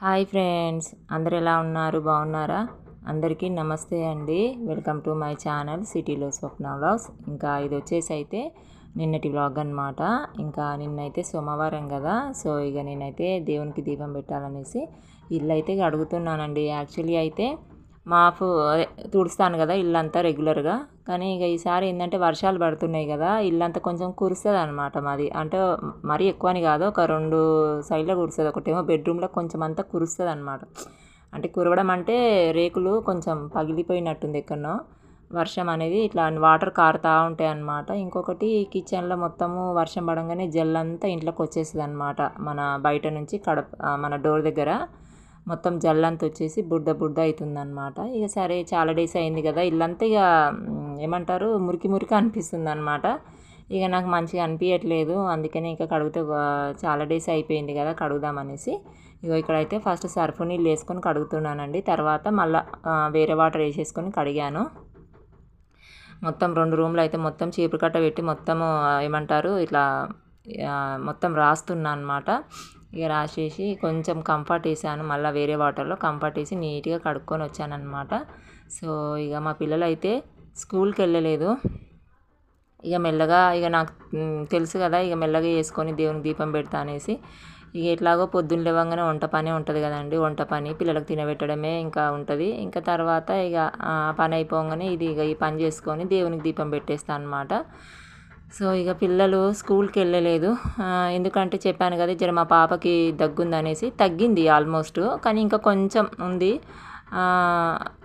Hi friends, అందరు ఎలా ఉన్నారు? బాగున్నారా? అందరికీ నమస్తే అండి. వెల్కమ్ టు మై ఛానల్ సిటీలో స్వప్న వ్లాగ్స్. ఇంకా ఇది వచ్చేసి అయితే నిన్నటి వ్లాగ్ అనమాట. ఇంకా నిన్నైతే సోమవారం కదా, సో ఇక నేనైతే దేవునికి దీపం పెట్టాలనేసి ఇల్లు అయితే అడుగుతున్నానండి. యాక్చువల్లీ అయితే మాపు అదే తుడుస్తాను కదా ఇల్లంతా రెగ్యులర్గా. కానీ ఇక ఈసారి ఏంటంటే వర్షాలు పడుతున్నాయి కదా, ఇల్లంతా కొంచెం కురుస్తుంది అనమాట మాది. అంటే మరీ ఎక్కువ అని కాదు, ఒక 2 సైడ్లో కురుస్తుంది. ఒకటేమో బెడ్రూమ్లో కొంచెం అంతా కురుస్తుంది అనమాట. అంటే కురవడం అంటే రేకులు కొంచెం పగిలిపోయినట్టుంది ఎక్కడనో. వర్షం అనేది ఇట్లా వాటర్ కారుతూ ఉంటాయి అన్నమాట. ఇంకొకటి కిచెన్లో మొత్తము వర్షం పడంగానే జల్లంతా ఇంట్లోకి వచ్చేస్తుంది అనమాట. మన బయట నుంచి మన డోర్ దగ్గర మొత్తం జల్లంతా వచ్చేసి బుడ్డ బుడ్డ అవుతుందన్నమాట. ఇక సరే చాలా డేస్ అయింది కదా, ఇల్లంతా ఇక ఏమంటారు మురికి మురికి అనిపిస్తుంది అనమాట. ఇక నాకు మంచిగా అనిపించట్లేదు, అందుకనే ఇక కడిగితే చాలా డేస్ అయిపోయింది కదా కడుగుదామనేసి ఇక ఇక్కడైతే ఫస్ట్ సర్ఫ్ నీళ్ళు వేసుకొని కడుగుతున్నానండి. తర్వాత మళ్ళీ వేరే వాటర్ వేసేసుకొని కడిగాను. మొత్తం 2 రూమ్లు అయితే మొత్తం చీపురు కట్ట పెట్టి మొత్తము ఏమంటారు ఇట్లా మొత్తం రాస్తున్నా అనమాట. ఇక రాసేసి కొంచెం కంఫర్ట్ వేసాను, మళ్ళీ వేరే వాటర్లో కంఫర్ట్ వేసి నీట్గా కడుక్కొని వచ్చానమాట. సో ఇక మా పిల్లలు అయితే స్కూల్కి వెళ్ళలేదు. ఇక మెల్లగా ఇక నాకు తెలుసు కదా, ఇక మెల్లగా వేసుకొని దేవునికి దీపం పెడతా అనేసి ఇక ఎట్లాగో పొద్దున్న లేవగానే వంట పని ఉంటుంది కదండి. వంట పని పిల్లలకు తినబెట్టడమే ఇంకా ఉంటుంది. ఇంకా తర్వాత ఇక పని అయిపోగానే ఈ పని చేసుకొని దేవునికి దీపం పెట్టేస్తాను అనమాట. సో ఇక పిల్లలు స్కూల్కి వెళ్ళలేదు. ఎందుకంటే చెప్పాను కదా జర మా పాపకి దగ్గుందనేసి. తగ్గింది ఆల్మోస్ట్, కానీ ఇంకా కొంచెం ఉంది.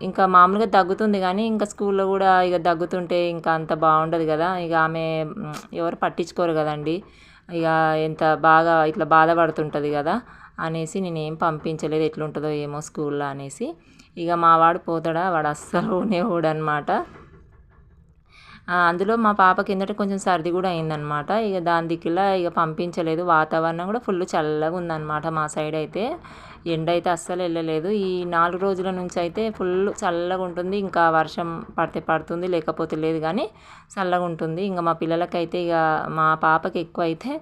ఇంకా మామూలుగా దగ్గుతుంది, కానీ ఇంకా స్కూల్లో కూడా ఇక దగ్గుతుంటే ఇంకా అంత బాగుండదు కదా. ఇక ఆమె ఎవరు పట్టించుకోరు కదండి. ఇక ఎంత బాగా ఇట్లా బాధపడుతుంటుంది కదా అనేసి నేనేం పంపించలేదు. ఎట్లుంటుందో ఏమో స్కూల్లో అనేసి. ఇక మా వాడు పోతాడా, వాడు అస్సలు పోడనమాట. అందులో మా పాపకి ఏంటంటే కొంచెం సర్ది కూడా అయిందనమాట. ఇక దాని దిక్కులా ఇక పంపించలేదు. వాతావరణం కూడా ఫుల్ చల్లగా ఉందన్నమాట మా సైడ్ అయితే. ఎండ అయితే అస్సలు వెళ్ళలేదు. ఈ 4 రోజుల నుంచి అయితే ఫుల్ చల్లగా ఉంటుంది. ఇంకా వర్షం పడితే పడుతుంది, లేకపోతే లేదు, కానీ చల్లగా ఉంటుంది. ఇంకా మా పిల్లలకైతే ఇక మా పాపకి ఎక్కువ అయితే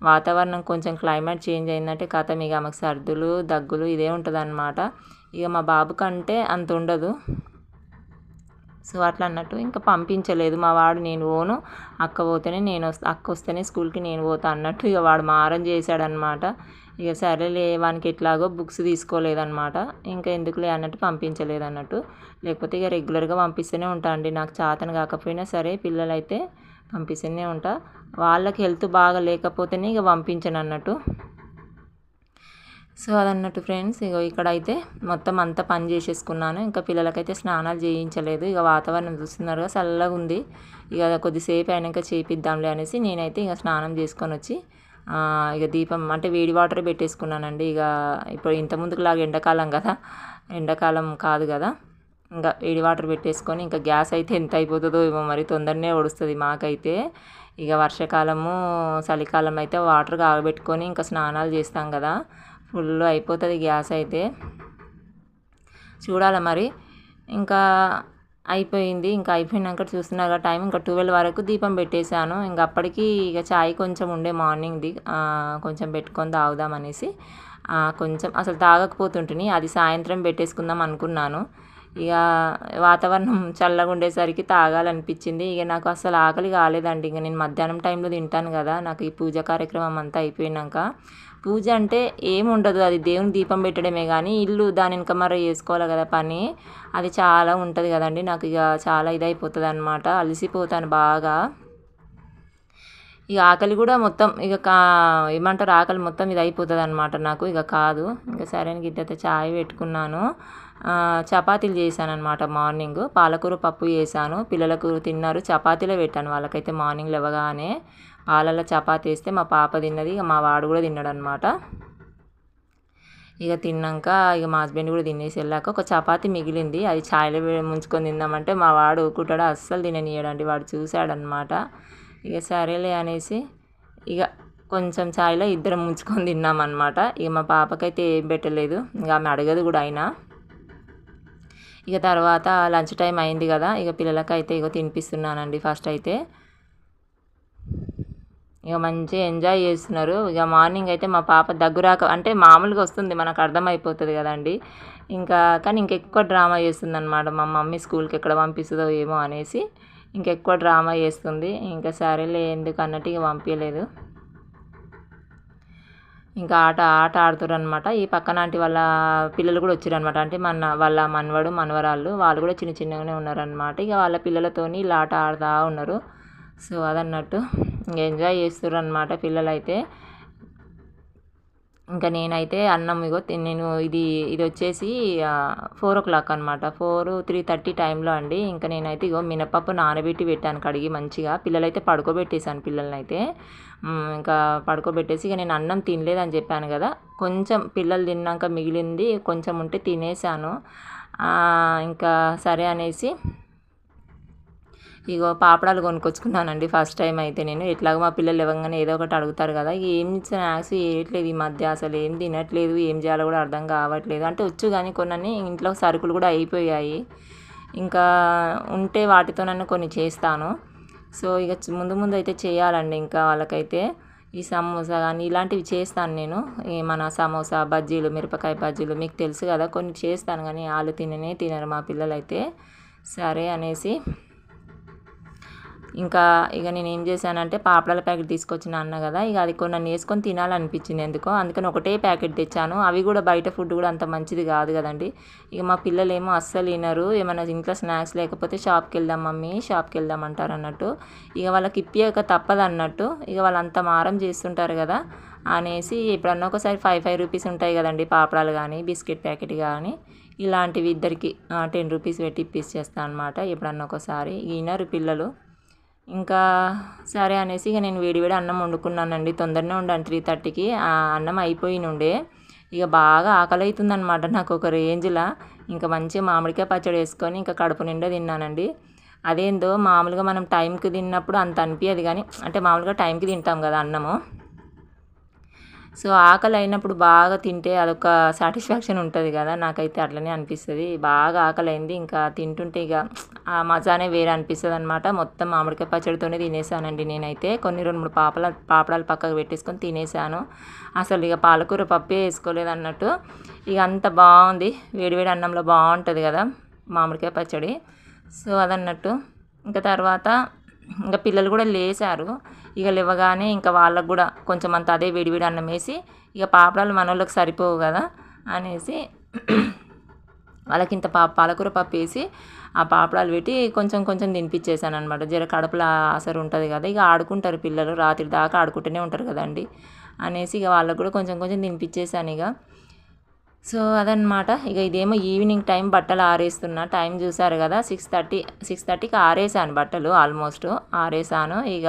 వాతావరణం కొంచెం క్లైమేట్ చేంజ్ అయిందంటే కథం ఇక ఆమెకు సర్దులు దగ్గులు ఇదే ఉంటుంది అనమాట. ఇక మా బాబు కంటే అంత ఉండదు. సో అట్లా అన్నట్టు ఇంకా పంపించలేదు. మా వాడు నేను పోను, అక్క పోతేనే అక్క వస్తేనే స్కూల్కి నేను పోతా అన్నట్టు ఇక వాడు మారం చేశాడనమాట. ఇక సరేలే, వానికి ఎట్లాగో బుక్స్ తీసుకోలేదన్నమాట. ఇంకా ఎందుకులే అన్నట్టు పంపించలేదు అన్నట్టు. లేకపోతే ఇక రెగ్యులర్గా పంపిస్తూనే ఉంటా అండి. నాకు చేతన కాకపోయినా సరే పిల్లలైతే పంపిస్తూనే ఉంటా. వాళ్ళకి హెల్త్ బాగా లేకపోతేనే ఇక పంపించను అన్నట్టు. సో అదన్నట్టు ఫ్రెండ్స్. ఇక ఇక్కడైతే మొత్తం అంతా పని చేసేసుకున్నాను. ఇంకా పిల్లలకైతే స్నానాలు చేయించలేదు. ఇక వాతావరణం చూస్తున్నారుగా చల్లగా ఉంది. ఇక కొద్దిసేపు అయినాక చేపిద్దాంలే అనేసి నేనైతే ఇక స్నానం చేసుకొని వచ్చి ఇక దీపం అంటే వేడి వాటర్ పెట్టేసుకున్నానండి. ఇక ఇప్పుడు ఇంతకుముందుకులాగా ఎండాకాలం కదా, ఎండాకాలం కాదు కదా. ఇంకా వేడి వాటర్ పెట్టేసుకొని ఇంకా గ్యాస్ అయితే ఎంత అయిపోతుందో ఏమో, మరి తొందరనే ఒడుస్తుంది మాకైతే. ఇక వర్షాకాలము చలికాలం అయితే వాటర్ కాగబెట్టుకొని ఇంకా స్నానాలు చేస్తాం కదా, ఫుల్ అయిపోతుంది గ్యాస్ అయితే. చూడాలి మరి. ఇంకా అయిపోయింది. ఇంకా అయిపోయినాక చూస్తున్నాగా టైం ఇంకా 12 వరకు దీపం పెట్టేశాను. ఇంకా అప్పటికి ఇక చాయ్ కొంచెం ఉండే మార్నింగ్ది, కొంచెం పెట్టుకొని తాగుదామనేసి కొంచెం అసలు తాగకపోతుంటిని. అది సాయంత్రం పెట్టేసుకుందాం అనుకున్నాను. ఇక వాతావరణం చల్లగా ఉండేసరికి తాగాలనిపించింది. ఇక నాకు అసలు ఆకలి కాలేదండి. ఇక నేను మధ్యాహ్నం టైంలో తింటాను కదా. నాకు ఈ పూజ కార్యక్రమం అంతా అయిపోయినాక, పూజ అంటే ఏముండదు, అది దేవుని దీపం పెట్టడమే, కానీ ఇల్లు దాని వెనక మరి చేసుకోవాలి కదా పని, అది చాలా ఉంటుంది కదండి. నాకు ఇక చాలా ఇదైపోతుంది అనమాట, అలసిపోతాను బాగా. ఇక ఆకలి కూడా మొత్తం ఇక ఏమంటారు ఆకలి మొత్తం ఇది అయిపోతుంది అనమాట నాకు. ఇక కాదు, ఇంకా సరే అని గిద్దైతే చాయ్ పెట్టుకున్నాను. చపాతీలు చేశాను అనమాట మార్నింగ్. పాలకూర పప్పు చేశాను, పిల్లలకు తిన్నారు. చపాతీలే పెట్టాను వాళ్ళకైతే మార్నింగ్ లేవగానే. పాలల్లో చపాతీ వేస్తే మా పాప తిన్నది, ఇక మా వాడు కూడా తిన్నాడు అనమాట. ఇక తిన్నాక ఇక మా హస్బెండ్ కూడా తినేసి వెళ్ళాక ఒక చపాతీ మిగిలింది, అది ఛాయ్లో ముంచుకొని తిందామంటే మా వాడు ఊకుంటాడు, అస్సలు తిననీయడండి. వాడు చూశాడనమాట. ఇక సరేలే అనేసి ఇక కొంచెం ఛాయ్లో ఇద్దరం ముంచుకొని తిన్నామన్నమాట. ఇక మా పాపకైతే ఏం పెట్టలేదు, ఇక ఆమె అడగదు కూడా అయినా. ఇక తర్వాత లంచ్ టైం అయింది కదా, ఇక పిల్లలకైతే ఇక తినిపిస్తున్నానండి ఫస్ట్ అయితే. ఇక మంచిగా ఎంజాయ్ చేస్తున్నారు. ఇక మార్నింగ్ అయితే మా పాప దగ్గురాక అంటే మామూలుగా వస్తుంది మనకు అర్థమైపోతుంది కదండి. ఇంకా కానీ ఇంకెక్కువ డ్రామా చేస్తుందనమాట. మా మమ్మీ స్కూల్కి ఎక్కడ పంపిస్తుందో ఏమో అనేసి ఇంకెక్కువ డ్రామా చేస్తుంది. ఇంకా సరేలే ఎందుకు అన్నట్టు ఇక పంపించలేదు. ఇంకా ఆట ఆడుతుర్రనమాట. ఈ పక్కన ఆంటీ వాళ్ళ పిల్లలు కూడా వచ్చిరనమాట. అంటే వాళ్ళ మనవడు మనవరాళ్ళు వాళ్ళు కూడా చిన్న చిన్నగానే ఉన్నారనమాట. ఇక వాళ్ళ పిల్లలతోని ఇలా ఆట ఆడుతూ ఉన్నారు. సో అదన్నట్టు ఇంక ఎంజాయ్ చేస్తుర్రనమాట పిల్లలైతే. ఇంకా నేనైతే అన్నం ఇగో నేను ఇది వచ్చేసి 4:00 అనమాట. 3:30 టైంలో అండి. ఇంకా నేనైతే ఇగో మినపప్పు నానబెట్టి పెట్టాను కడిగి మంచిగా. పిల్లలైతే పడుకోబెట్టేశాను పిల్లల్నైతే. ఇంకా పడుకోబెట్టేసి ఇక నేను అన్నం తినలేదని చెప్పాను కదా, కొంచెం పిల్లలు తిన్నాక మిగిలింది కొంచెం ఉంటే తినేసాను. ఇంకా సరే అనేసి ఇగో పాపడాలు కొనుక్కొచ్చుకున్నానండి ఫస్ట్ టైం అయితే నేను. ఎట్లాగో మా పిల్లలు ఇవ్వగానే ఏదో ఒకటి అడుగుతారు కదా, ఏం స్నాక్స్ వేయట్లేదు ఈ మధ్య, అసలు ఏం తినట్లేదు, ఏం చేయాలో కూడా అర్థం కావట్లేదు. అంటే వచ్చు కానీ కొన్ని ఇంట్లో సరుకులు కూడా అయిపోయాయి. ఇంకా ఉంటే వాటితోనన్నా కొన్ని చేస్తాను. సో ఇక ముందు అయితే చేయాలండి ఇంకా వాళ్ళకైతే. ఈ సమోసా కానీ ఇలాంటివి చేస్తాను నేను. మన సమోసా బజ్జీలు, మిరపకాయ బజ్జీలు మీకు తెలుసు కదా, కొన్ని చేస్తాను కానీ వాళ్ళు తినరు మా పిల్లలైతే. సరే అనేసి ఇంకా ఇక నేను ఏం చేశానంటే పాపడాల ప్యాకెట్ తీసుకొచ్చిన అన్న కదా, ఇక అది కొన్ని వేసుకొని తినాలనిపించింది ఎందుకో, అందుకని ఒకటే ప్యాకెట్ తెచ్చాను. అవి కూడా బయట ఫుడ్ కూడా అంత మంచిది కాదు కదండి. ఇక మా పిల్లలు ఏమో అస్సలు తినరు. ఏమైనా ఇంట్లో స్నాక్స్ లేకపోతే షాప్కి వెళ్దాం మమ్మీ, షాప్కి వెళ్దాం అంటారు అన్నట్టు. ఇక వాళ్ళకి ఇప్పియక తప్పదు అన్నట్టు. ఇక వాళ్ళు అంత మారం చేస్తుంటారు కదా అనేసి ఎప్పుడన్నా ఒకసారి 5 రూపీస్ ఉంటాయి కదండి పాపడాలు కానీ బిస్కెట్ ప్యాకెట్ కానీ, ఇలాంటివి ఇద్దరికి 10 రూపీస్ పెట్టి ఇప్పించేస్తాను అనమాట ఎప్పుడన్నా ఒకసారి. వినరు పిల్లలు. ఇంకా సరే అనేసి ఇక నేను వేడివేడి అన్నం వండుకున్నానండి. తొందరనే ఉండాను 3:30కి. ఆ అన్నం అయిపోయినుండే. ఇక బాగా ఆకలి అవుతుందనమాట నాకు ఒక రేంజ్లా. ఇంకా మంచిగా మామిడికాయ పచ్చడి వేసుకొని ఇంకా కడుపు నిండా తిన్నానండి. అదేందో మామూలుగా మనం టైంకి తిన్నప్పుడు అంత అనిపించదు కానీ, అంటే మామూలుగా టైంకి తింటాం కదా అన్నము. సో ఆకలి అయినప్పుడు బాగా తింటే అదొక సాటిస్ఫాక్షన్ ఉంటుంది కదా, నాకైతే అట్లనే అనిపిస్తుంది. బాగా ఆకలి అయింది, ఇంకా తింటుంటే ఇక ఆ మజానే వేరే అనిపిస్తుంది అనమాట. మొత్తం మామిడికాయ పచ్చడితోనే తినేసానండి నేనైతే. కొన్ని 2-3 పాపడాలు పక్కకు పెట్టేసుకొని తినేసాను. అసలు ఇక పాలకూర పప్పే వేసుకోలేదు అన్నట్టు. ఇక అంత బాగుంది, వేడివేడి అన్నంలో బాగుంటుంది కదా మామిడికాయ పచ్చడి. సో అదన్నట్టు ఇంకా తర్వాత ఇంకా పిల్లలు కూడా లేచారు. ఇక లేవగానే ఇంకా వాళ్ళకు కూడా కొంచెం అంత అదే విడివిడి అన్నం వేసి, ఇక పాపడాలు మనోళ్ళకి సరిపోవు కదా అనేసి వాళ్ళకి ఇంత పాలకూర పప్పు వేసి ఆ పాపడాలు పెట్టి కొంచెం తినిపించేసాను అనమాట. జర కడుపులో ఆసరు ఉంటుంది కదా, ఇక ఆడుకుంటారు పిల్లలు, రాత్రి దాకా ఆడుకుంటూనే ఉంటారు కదండి అనేసి ఇక వాళ్ళకు కూడా కొంచెం తినిపించేసాను ఇక. సో అదనమాట. ఇక ఇదేమో ఈవినింగ్ టైం బట్టలు ఆరేస్తున్నా. టైం చూసారు కదా, 6:30కి ఆరేసాను బట్టలు, ఆల్మోస్ట్ ఆరేసాను. ఇక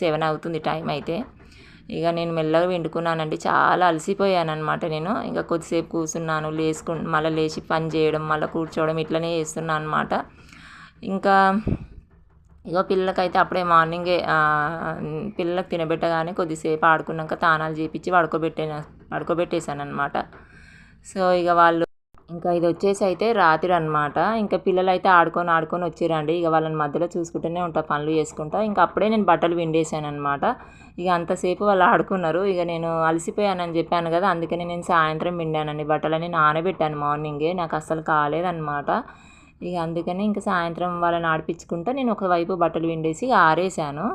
7 అవుతుంది టైం అయితే. ఇక నేను మెల్లగా వండుకున్నానండి. చాలా అలసిపోయాను అనమాట నేను. ఇంకా కొద్దిసేపు కూర్చున్నాను, మళ్ళీ లేచి పని చేయడం, మళ్ళీ కూర్చోవడం ఇట్లనే చేస్తున్నాను అనమాట. ఇంకా ఇగో పిల్లలకైతే అప్పుడే మార్నింగే పిల్లలకు తినబెట్టగానే కొద్దిసేపు ఆడుకున్నాక తానాలు చేపించి పడుకోబెట్టేశాను అనమాట. సో ఇక వాళ్ళు ఇంకా ఇది వచ్చేసి అయితే రాత్రి అనమాట. ఇంకా పిల్లలు అయితే ఆడుకొని వచ్చిరండి. ఇక వాళ్ళని మధ్యలో చూసుకుంటూనే ఉంటా, పనులు చేసుకుంటా. ఇంకా అప్పుడే నేను బట్టలు పిండేసాను అనమాట. ఇక అంతసేపు వాళ్ళు ఆడుకున్నారు. ఇక నేను అలసిపోయానని చెప్పాను కదా, అందుకని నేను సాయంత్రం పిండానండి బట్టలని. నానబెట్టాను మార్నింగే, నాకు అస్సలు కాలేదన్నమాట. ఇక అందుకని ఇంకా సాయంత్రం వాళ్ళని ఆడిపించుకుంటా నేను ఒకవైపు బట్టలు పిండేసి ఆరేసాను.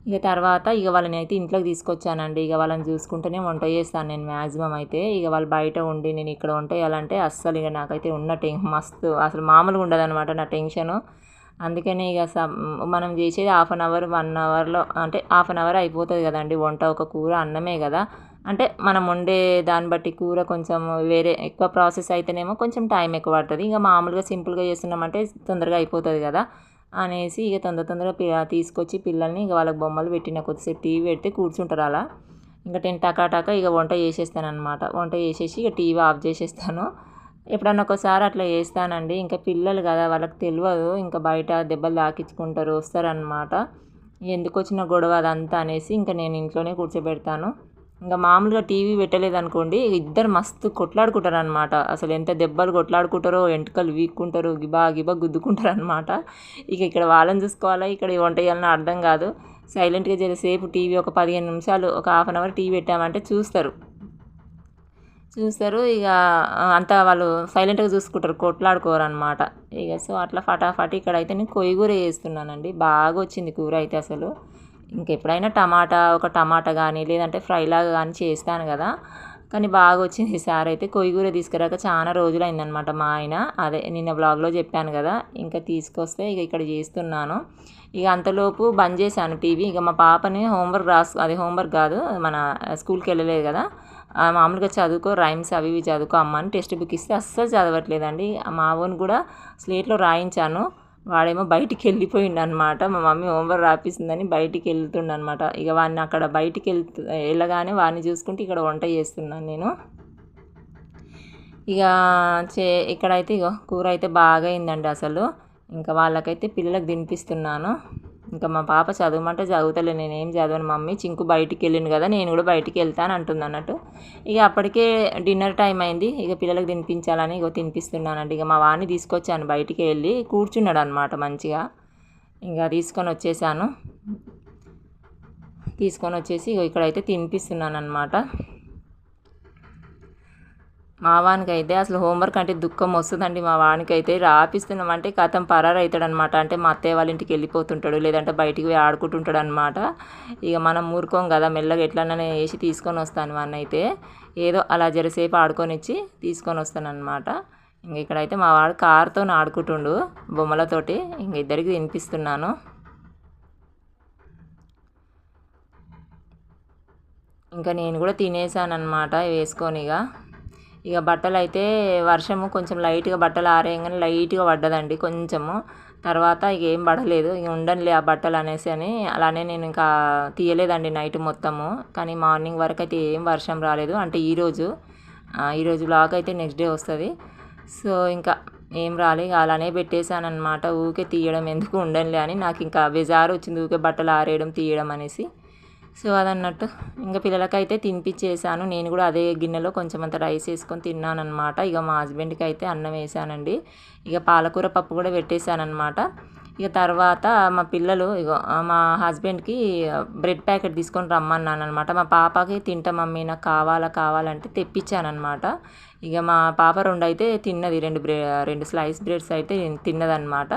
ఇక తర్వాత ఇక వాళ్ళని అయితే ఇంట్లోకి తీసుకొచ్చానండి. ఇక వాళ్ళని చూసుకుంటూనే వంట చేస్తాను నేను మ్యాక్సిమం అయితే. ఇక వాళ్ళు బయట ఉండి నేను ఇక్కడ వంట చేయాలంటే అస్సలు ఇక నాకైతే ఉన్న మస్తు అసలు మామూలుగా ఉండదు అనమాట నా టెన్షను. అందుకని ఇక మనం చేసేది 1/2 అవర్ 1 అవర్లో, అంటే 1/2 అవర్ అయిపోతుంది కదండి వంట. ఒక కూర అన్నమే కదా, అంటే మనం వండే దాన్ని బట్టి కూర కొంచెం వేరే ఎక్కువ ప్రాసెస్ అయితేనేమో కొంచెం టైం ఎక్కువ పడుతుంది. ఇంకా మామూలుగా సింపుల్గా చేస్తున్నామంటే తొందరగా అయిపోతుంది కదా అనేసి ఇక తొందరగా తీసుకొచ్చి పిల్లల్ని ఇక వాళ్ళకి బొమ్మలు పెట్టిన, కొద్దిసేపు టీవీ పెడితే కూర్చుంటారు అలా. ఇంకా 10 టకా ఇక వంట చేసేస్తాను అనమాట. వంట చేసేసి ఇక టీవీ ఆఫ్ చేసేస్తాను. ఎప్పుడన్నా ఒకసారి అట్లా చేస్తానండి. ఇంకా పిల్లలు కదా, వాళ్ళకి తెలియదు, ఇంకా బయట దెబ్బలు తాకించుకుంటారు వస్తారనమాట. ఎందుకు వచ్చిన గొడవ అదంతా అనేసి ఇంకా నేను ఇంట్లోనే కూర్చోబెడతాను. ఇంకా మామూలుగా టీవీ పెట్టలేదనుకోండి, ఇద్దరు మస్తు కొట్లాడుకుంటారు అనమాట. అసలు ఎంత దెబ్బలు కొట్లాడుకుంటారో, ఎంటుకలు వీక్కుంటారు, గిబా గుద్దుకుంటారు అనమాట. ఇక ఇక్కడ వాళ్ళని చూసుకోవాలా, ఇక్కడ వంట చేయాలని అర్థం కాదు. సైలెంట్గా జరసేపు టీవీ ఒక 15 నిమిషాలు ఒక హాఫ్ అన్ అవర్ టీవీ పెట్టామంటే చూస్తారు. ఇక అంతా వాళ్ళు సైలెంట్గా చూసుకుంటారు, కొట్లాడుకోరనమాట. ఇక సో అట్లా ఫటాఫట్ ఇక్కడైతే నేను కొయ్యి కూర చేస్తున్నానండి. బాగా వచ్చింది కూర అయితే అసలు. ఇంకెప్పుడైనా ఒక టమాటా కానీ లేదంటే ఫ్రైలాగా కానీ చేస్తాను కదా, కానీ బాగా వచ్చింది ఈసారి అయితే. కొయ్యి కూర తీసుకురాక చాలా రోజులు అయిందనమాట. మా ఆయన అదే నిన్న బ్లాగ్లో చెప్పాను కదా, ఇంకా తీసుకొస్తే ఇక ఇక్కడ చేస్తున్నాను. ఇక అంతలోపు బంద్ చేశాను టీవీ. ఇక మా పాపని హోంవర్క్ కాదు, మన స్కూల్కి వెళ్ళలేదు కదా, మామూలుగా చదువుకో, రైమ్స్ అవి ఇవి చదువుకో అమ్మ అని టెక్స్ట్ బుక్ ఇస్తే అస్సలు చదవట్లేదండి. మా ఓన్ కూడా స్లేట్లో రాయించాను, వాడేమో బయటికి వెళ్ళిపోయిండు అనమాట. మా మమ్మీ హోంవర్క్ రాపిస్తుందని బయటికి వెళ్తుండనమాట. ఇక వాడిని అక్కడ బయటికి వెళ్ళగానే వాడిని చూసుకుంటే ఇక్కడ వంట చేస్తున్నాను నేను. ఇక ఇక్కడైతే ఇగో కూర అయితే బాగా అయిందండి అసలు. ఇంకా వాళ్ళకైతే పిల్లలకు తినిపిస్తున్నాను. ఇంకా మా పాప చదవమంటే చదువుతలే, నేనేం చదవను మమ్మీ, చింకు బయటికి వెళ్ళింది కదా, నేను కూడా బయటికి వెళ్తాను అంటుంది అన్నట్టు. ఇక అప్పటికే డిన్నర్ టైం అయింది. ఇక పిల్లలకు తినిపించాలని ఇక తినిపిస్తున్నానండి. ఇక మా వాడిని తీసుకొచ్చాను, బయటికి వెళ్ళి కూర్చున్నాడు అనమాట మంచిగా. ఇంకా తీసుకొని వచ్చేసి ఇక్కడైతే తినిపిస్తున్నాను అనమాట. మా వానికైతే అసలు హోంవర్క్ అంటే దుఃఖం వస్తుందండి. మా వానికైతే రాపిస్తున్నామంటే కథం పరారు అవుతాడనమాట. అంటే మా అత్తయ్య వాళ్ళ ఇంటికి వెళ్ళిపోతుంటాడు, లేదంటే బయటికి పోయి ఆడుకుంటుంటాడు అనమాట. ఇక మనం ఊరుకోం కదా, మెల్లగా ఎట్లన్నా వేసి తీసుకొని వస్తాను వాడిని అయితే. ఏదో అలా జరసేపు ఆడుకొని ఇచ్చి తీసుకొని వస్తానమాట. ఇంక ఇక్కడైతే మా వాడు కారుతో ఆడుకుంటుండు బొమ్మలతోటి. ఇంక ఇద్దరికి తినిపిస్తున్నాను. ఇంకా నేను కూడా తినేసాను అనమాట వేసుకొని. ఇక బట్టలు అయితే వర్షము కొంచెం లైట్గా బట్టలు ఆరేయంగానే లైట్గా పడ్డదండి కొంచెము. తర్వాత ఇక ఏం పడలేదు, ఇక ఉండనులే ఆ బట్టలు అనేసి అని అలానే నేను ఇంకా తీయలేదండి నైట్ మొత్తము. కానీ మార్నింగ్ వరకు అయితే ఏం వర్షం రాలేదు. అంటే ఈరోజు బ్లాగ్ అయితే నెక్స్ట్ డే వస్తుంది. సో ఇంకా ఏం రాలే, ఇక అలానే పెట్టేశాను అనమాట. ఊకే తీయడం ఎందుకు, ఉండనులే అని నాకు ఇంకా బెజారు వచ్చింది ఊకే బట్టలు ఆరేయడం తీయడం అనేసి. సో అదన్నట్టు ఇంకా పిల్లలకైతే తినిపించేసాను. నేను కూడా అదే గిన్నెలో కొంచెం అంత రైస్ వేసుకొని తిన్నానమాట. ఇక మా హస్బెండ్కి అయితే అన్నం వేసానండి. ఇక పాలకూర పప్పు కూడా పెట్టేశానమాట. ఇక తర్వాత మా పిల్లలు మా హస్బెండ్కి బ్రెడ్ ప్యాకెట్ తీసుకొని రమ్మన్నాను అనమాట. మా పాపకి తింటా మమ్మీ నాకు కావాలంటే తెప్పించానమాట. ఇక మా పాప అయితే తిన్నది, రెండు స్లైస్ బ్రెడ్స్ అయితే తిన్నదనమాట.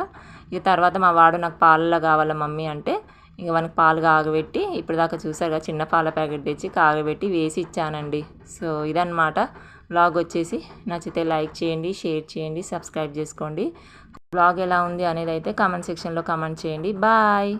ఇక తర్వాత మా వాడు నాకు పాలల్లో కావాలా మమ్మీ అంటే ఇంక మనకి పాలు కాగబెట్టి ఇప్పుడు దాకా చూసారు కదా, చిన్న పాల ప్యాకెట్ తెచ్చి కాగబెట్టి వేసి ఇచ్చానండి. సో ఇదన్నమాట వ్లాగ్ వచ్చేసి. నచ్చితే లైక్ చేయండి, షేర్ చేయండి, సబ్స్క్రైబ్ చేసుకోండి. వ్లాగ్ ఎలా ఉంది అనేది అయితే కామెంట్ సెక్షన్లో కామెంట్ చేయండి. బాయ్.